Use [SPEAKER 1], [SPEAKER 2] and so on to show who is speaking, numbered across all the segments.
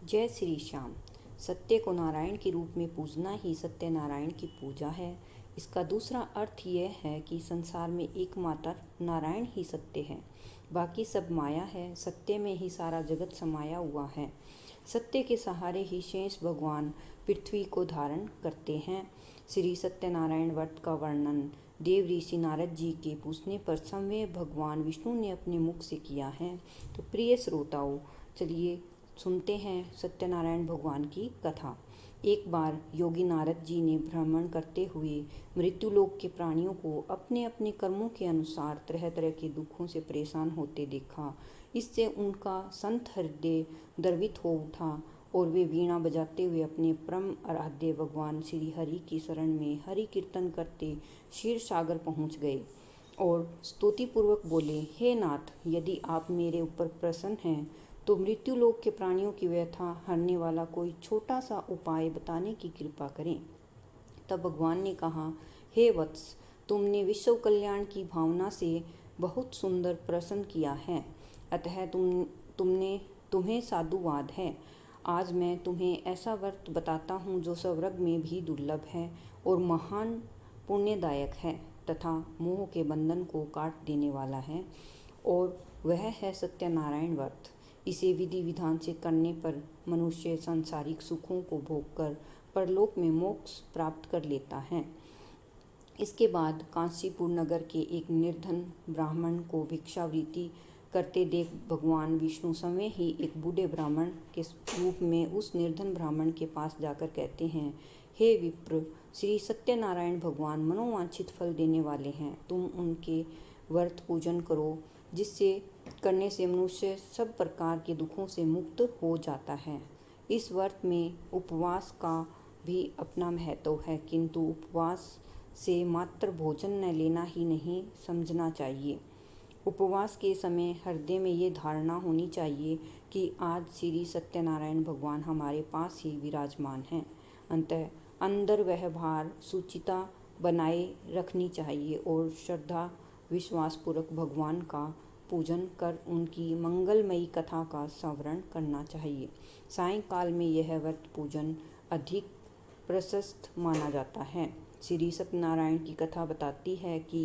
[SPEAKER 1] जय श्री श्याम। सत्य को नारायण के रूप में पूजना ही सत्यनारायण की पूजा है। इसका दूसरा अर्थ यह है कि संसार में एकमात्र नारायण ही सत्य है, बाकी सब माया है। सत्य में ही सारा जगत समाया हुआ है। सत्य के सहारे ही शेष भगवान पृथ्वी को धारण करते हैं। श्री सत्यनारायण व्रत का वर्णन देव ऋषि नारद जी के पूछने पर स्वयं भगवान विष्णु ने अपने मुख से किया है। तो प्रिय श्रोताओं, चलिए सुनते हैं सत्यनारायण भगवान की कथा। एक बार योगी नारद जी ने भ्रमण करते हुए मृत्युलोक के प्राणियों को अपने अपने कर्मों के अनुसार तरह तरह के दुखों से परेशान होते देखा। इससे उनका संत हृदय द्रवित हो उठा और वे वीणा बजाते हुए अपने परम आराध्य भगवान श्री हरि की शरण में हरि कीर्तन करते क्षीर सागर पहुँच गए और स्तुतिपूर्वक बोले, हे नाथ, यदि आप मेरे ऊपर प्रसन्न हैं तो मृत्युलोक के प्राणियों की व्यथा हरने वाला कोई छोटा सा उपाय बताने की कृपा करें। तब भगवान ने कहा, हे वत्स, तुमने विश्व कल्याण की भावना से बहुत सुंदर प्रश्न किया है, अतः तुम्हें साधुवाद है। आज मैं तुम्हें ऐसा व्रत बताता हूँ जो स्वर्ग में भी दुर्लभ है और महान पुण्यदायक है तथा मोह के बंधन को काट देने वाला है, और वह है सत्यनारायण व्रत। इसे विधि विधान से करने पर मनुष्य सांसारिक सुखों को भोगकर परलोक में मोक्ष प्राप्त कर लेता है। इसके बाद कांचीपुर नगर के एक निर्धन ब्राह्मण को भिक्षावृत्ति करते देख भगवान विष्णु स्वयं ही एक बूढ़े ब्राह्मण के रूप में उस निर्धन ब्राह्मण के पास जाकर कहते हैं, हे विप्र, श्री सत्यनारायण भगवान मनोवांछित फल देने वाले हैं। तुम उनके व्रत पूजन करो, जिससे करने से मनुष्य सब प्रकार के दुखों से मुक्त हो जाता है। इस व्रत में उपवास का भी अपना महत्व है, किंतु उपवास से मात्र भोजन न लेना ही नहीं समझना चाहिए। उपवास के समय हृदय में ये धारणा होनी चाहिए कि आज श्री सत्यनारायण भगवान हमारे पास ही विराजमान हैं। अंदर वह भार सुचिता बनाए रखनी चाहिए और श्रद्धा विश्वासपूर्वक भगवान का पूजन कर उनकी मंगलमयी कथा का श्रवण करना चाहिए। सायंकाल में यह व्रत पूजन अधिक प्रशस्त माना जाता है। श्री सत्यनारायण की कथा बताती है कि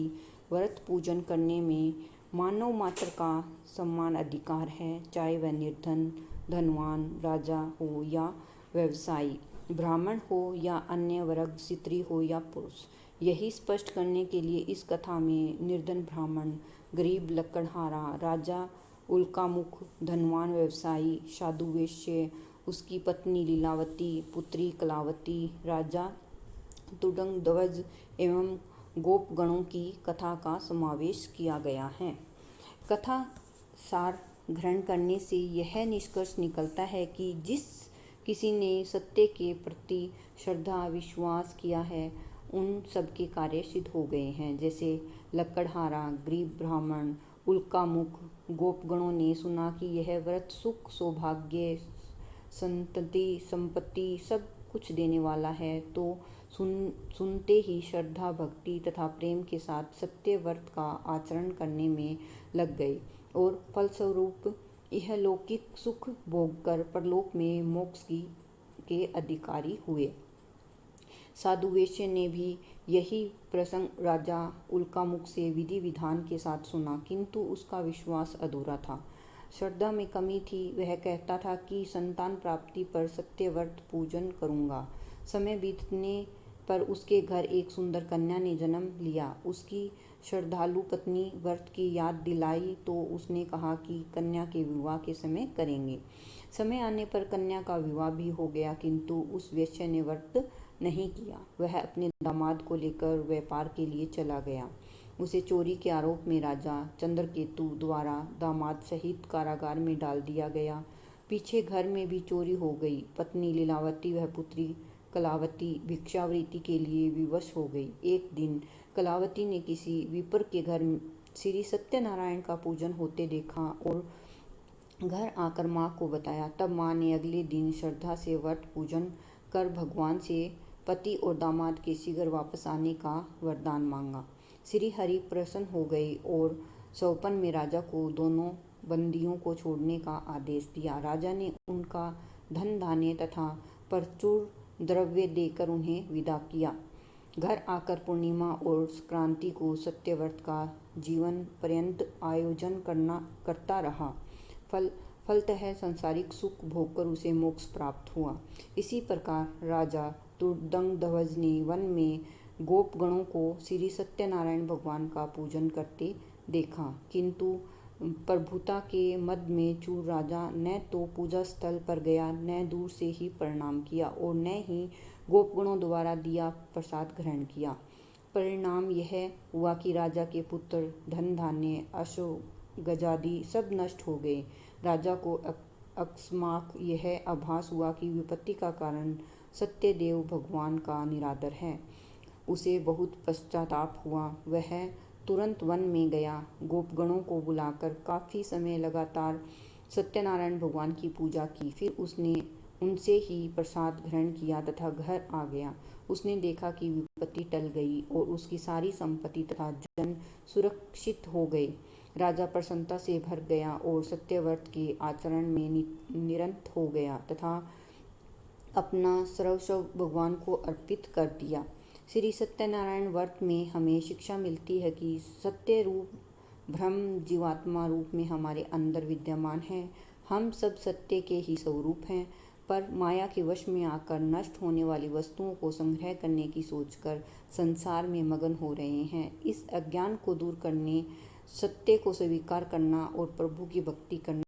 [SPEAKER 1] व्रत पूजन करने में मानव मात्र का सम्मान अधिकार है, चाहे वह निर्धन, धनवान, राजा हो या व्यवसायी, ब्राह्मण हो या अन्य वर्ग, स्त्री हो या पुरुष। यही स्पष्ट करने के लिए इस कथा में निर्धन ब्राह्मण, गरीब लकड़हारा, राजा उल्कामुख, धनवान व्यवसायी, साधु वेश्य, उसकी पत्नी लीलावती, पुत्री कलावती, राजा तुडंग ध्वज एवं गोपगणों की कथा का समावेश किया गया है। कथा सार ग्रहण करने से यह निष्कर्ष निकलता है कि जिस किसी ने सत्य के प्रति श्रद्धा विश्वास किया है, उन सबके कार्य सिद्ध हो गए हैं। जैसे लकड़हारा, गरीब ब्राह्मण, उल्कामुख, गोपगणों ने सुना कि यह व्रत सुख, सौभाग्य, संतति, संपत्ति सब कुछ देने वाला है, तो सुनते ही श्रद्धा, भक्ति तथा प्रेम के साथ सत्य व्रत का आचरण करने में लग गए और फलस्वरूप यह लौकिक सुख भोगकर परलोक में मोक्ष के अधिकारी हुए। साधु वेश्य ने भी यही प्रसंग राजा उल्कामुख से विधि विधान के साथ सुना, किंतु उसका विश्वास अधूरा था, श्रद्धा में कमी थी। वह कहता था कि संतान प्राप्ति पर सत्य व्रत पूजन करूँगा। समय बीतने पर उसके घर एक सुंदर कन्या ने जन्म लिया। उसकी श्रद्धालु पत्नी व्रत की याद दिलाई तो उसने कहा कि कन्या के विवाह के समय करेंगे। समय आने पर कन्या का विवाह भी हो गया, किंतु उस वेश्या ने व्रत नहीं किया। वह अपने दामाद को लेकर व्यापार के लिए चला गया। उसे चोरी के आरोप में राजा चंद्रकेतु द्वारा दामाद सहित कारागार में डाल दिया गया। पीछे घर में भी चोरी हो गई। पत्नी लीलावती वह पुत्री कलावती भिक्षावृत्ति के लिए विवश हो गई। एक दिन कलावती ने किसी विप्र के घर श्री सत्यनारायण का पूजन होते देखा और घर आकर माँ को बताया। तब माँ ने अगले दिन श्रद्धा से व्रत पूजन कर भगवान से पति और दामाद के शीघ्र वापस आने का वरदान मांगा। श्री हरि प्रसन्न हो गए और स्वपन में राजा को दोनों बंदियों को छोड़ने का आदेश दिया। राजा ने उनका धन धान्य तथा प्रचुर द्रव्य देकर उन्हें विदा किया। घर आकर पूर्णिमा और संक्रांति को सत्यव्रत का जीवन पर्यंत आयोजन करता रहा। फलतः सांसारिक सुख भोगकर उसे मोक्ष प्राप्त हुआ। इसी प्रकार राजा तुर्दंगध्वज ने वन में गोपगणों को श्री सत्यनारायण भगवान का पूजन करते देखा, किंतु प्रभुता के मद में चूर राजा न तो पूजा स्थल पर गया, न दूर से ही प्रणाम किया और न ही गोपगणों द्वारा दिया प्रसाद ग्रहण किया। परिणाम यह हुआ कि राजा के पुत्र, धन धान्य, अश्व गजादि सब नष्ट हो गए। राजा को अकस्मात यह आभास हुआ कि विपत्ति का कारण सत्यदेव भगवान का निरादर है। उसे बहुत पश्चाताप हुआ। वह तुरंत वन में गया, गोपगणों को बुलाकर काफ़ी समय लगातार सत्यनारायण भगवान की पूजा की। फिर उसने उनसे ही प्रसाद ग्रहण किया तथा घर आ गया। उसने देखा कि विपत्ति टल गई और उसकी सारी संपत्ति तथा जन सुरक्षित हो गए। राजा प्रसन्नता से भर गया और सत्यव्रत के आचरण में निरत हो गया तथा अपना सर्वस्व भगवान को अर्पित कर दिया। श्री सत्यनारायण व्रत में हमें शिक्षा मिलती है कि सत्य रूप ब्रह्म जीवात्मा रूप में हमारे अंदर विद्यमान है। हम सब सत्य के ही स्वरूप हैं, पर माया के वश में आकर नष्ट होने वाली वस्तुओं को संग्रह करने की सोचकर संसार में मगन हो रहे हैं। इस अज्ञान को दूर करने, सत्य को स्वीकार करना और प्रभु की भक्ति करना